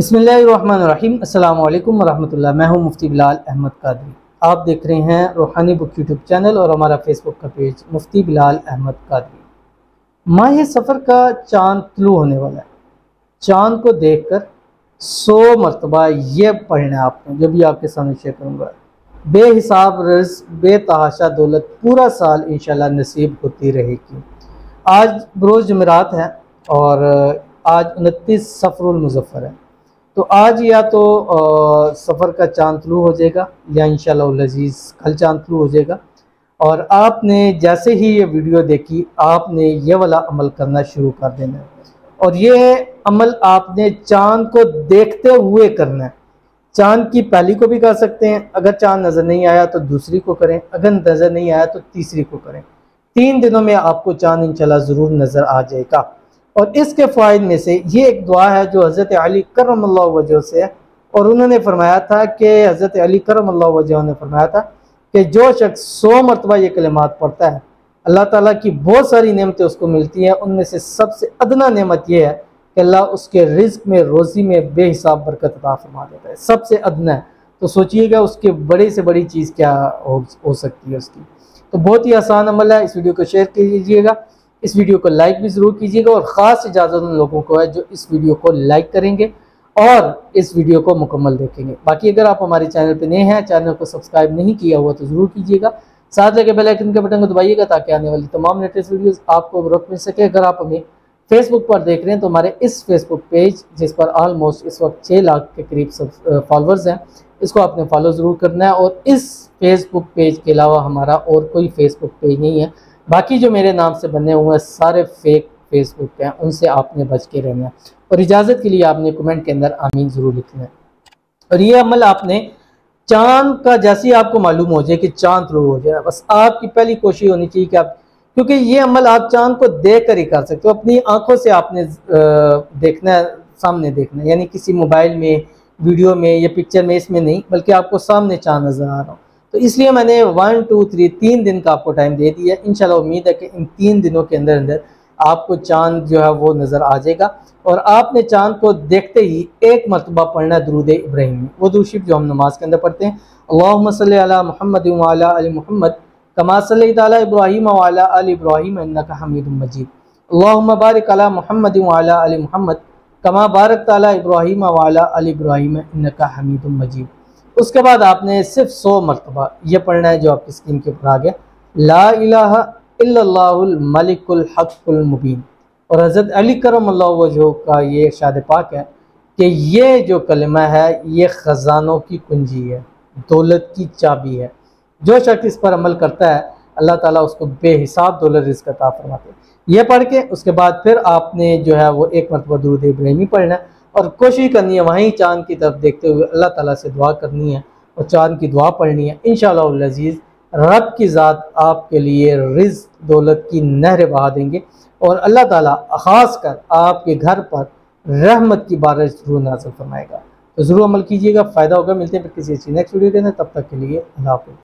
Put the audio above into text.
बिस्मिल्लाहिर्रहमानिर्रहीम। अस्सलाम वालेकुम वरहमतुल्लाह। मैं हूं मुफ्ती बिलाल अहमद कादरी। आप देख रहे हैं रूहानी बुक यूट्यूब चैनल और हमारा फेसबुक का पेज मुफ्ती बिलाल अहमद कादरी। माह सफ़र का चाँद तुलू होने वाला है। चाँद को देखकर 100 मरतबा ये पढ़ना है आपने, जो भी आपके सामने शेयर करूँगा। बेहिसाब रिज़्क़ बेतहाशा दौलत पूरा साल इंशाल्लाह नसीब होती रहेगी। आज बरोज़ जुमेरात है और आज 29 सफ़रुल मुज़फ़्फ़र है। तो आज या तो सफ़र का चाँद तुलू हो जाएगा या इंशाअल्लाह अज़ीज़ कल चाँद तुलू हो जाएगा। और आपने जैसे ही ये वीडियो देखी आपने ये वाला अमल करना शुरू कर देना है। और ये अमल आपने चाँद को देखते हुए करना है। चाँद की पहली को भी कर सकते हैं, अगर चाँद नज़र नहीं आया तो दूसरी को करें, अगर नज़र नहीं आया तो तीसरी को करें। 3 दिनों में आपको चाँद इंशाअल्लाह ज़रूर नज़र आ जाएगा। और इसके फ़ायदे में से ये एक दुआ है जो हज़रत अली करमल्लाहु वजह से है। और उन्होंने फरमाया था कि हज़रत अली करमल्लाहु वजह ने फरमाया था कि जो शख्स 100 मरतबा ये कलिमात पढ़ता है अल्लाह ताला की बहुत सारी नेमतें उसको मिलती हैं। उनमें से सबसे अदना नेमत यह है कि अल्लाह उसके रिज़्क़ में रोज़ी में बेहिसाब बरकत अता फरमा देता है। सबसे अदना है, तो सोचिएगा उसके बड़े से बड़ी चीज़ क्या हो सकती है उसकी। तो बहुत ही आसान अमल है। इस वीडियो को शेयर कीजिएगा, इस वीडियो को लाइक भी ज़रूर कीजिएगा और ख़ास इजाज़त उन लोगों को है जो इस वीडियो को लाइक करेंगे और इस वीडियो को मुकम्मल देखेंगे। बाकी अगर आप हमारे चैनल पर नए हैं, चैनल को सब्सक्राइब नहीं किया हुआ तो ज़रूर कीजिएगा। साथ लगे बेल आइकन के बटन को दबाइएगा ताकि आने वाली तमाम लेटेस्ट वीडियोज़ आपको वक्त मिल सके। अगर आप हमें फेसबुक पर देख रहे हैं तो हमारे इस फेसबुक पेज, जिस पर ऑलमोस्ट इस वक्त 6 लाख के करीब फॉलोअर्स हैं, इसको आपने फॉलो ज़रूर करना है। और इस फेसबुक पेज के अलावा हमारा और कोई फेसबुक पेज नहीं है। बाकी जो मेरे नाम से बने हुए हैं सारे फेक फेसबुक हैं, उनसे आपने बच के रहना है। और इजाज़त के लिए आपने कमेंट के अंदर आमीन ज़रूर लिखना है। और ये अमल आपने चाँद का जैसे ही आपको मालूम हो जाए कि चाँद तुलू हो जाए, बस आपकी पहली कोशिश होनी चाहिए कि आप, क्योंकि ये अमल आप चाँद को देख कर ही कर सकते हो। अपनी आंखों से आपने देखना है, सामने देखना है, यानी किसी मोबाइल में, वीडियो में या पिक्चर में, इसमें नहीं, बल्कि आपको सामने चाँद नज़र आ रहा हो। तो इसलिए मैंने 1 2 3 3 दिन का आपको टाइम दे दिया। इंशाल्लाह उम्मीद है कि इन 3 दिनों के अंदर अंदर आपको चाँद जो है वो नज़र आ जाएगा। और आपने चाँद को देखते ही एक मरतबा पढ़ना दुरूद इब्राहिमी, वो दुरूद शरीफ जो हम नमाज के अंदर पढ़ते हैं। अल्लाहुम्मा सल्ली अला मुहम्मद व अला आलि मुहम्मद कमा सल्लैता अला इब्राहीम व अला आलि इब्राहीम इन्नका हमीदुम मजीद। अल्लाहुम्मा बारिक अला मुहम्मद व अला आलि मुहम्मद कमा बारकता अला इब्राहीम व अला आलि इब्राहीम इन्नका हमीदुम मजीद। उसके बाद आपने सिर्फ 100 मरतबा ये पढ़ना है जो आपकी स्क्रीन के ऊपर आ गया, ला इलाहा इल्लल्लाहुल मलिकुल हक़्क़ुल मुबीन। और हज़रत अली करमल्लाहु वजहू का ये इरशाद पाक है कि ये जो कलमा है ये ख़ज़ानों की कुंजी है, दौलत की चाबी है। जो शख्स इस पर अमल करता है अल्लाह ताला उसको बेहिसाब दौलत रिज़्क़ अता फरमाते हैं। ये पढ़ के उसके बाद फिर आपने जो है वो एक मरतबा दुरूद इब्राहिमी पढ़ना है और कोशिश करनी है वहीं चाँद की तरफ देखते हुए अल्लाह ताला से दुआ करनी है और चाँद की दुआ पढ़नी है। इंशाअल्लाह अज़ीज़ रब की ज़ात आपके लिए रिज़्क़ दौलत की नहर बहा देंगे और अल्लाह ताला ख़ास कर आपके घर पर रहमत की बारिश ज़रूर नाज़िल फरमाएगा। तो ज़रूर अमल कीजिएगा, फ़ायदा होगा। मिलते हैं फिर किसी अच्छी नेक्स्ट वीडियो के अंदर, तब तक के लिए अल्लाह हाफ़िज़।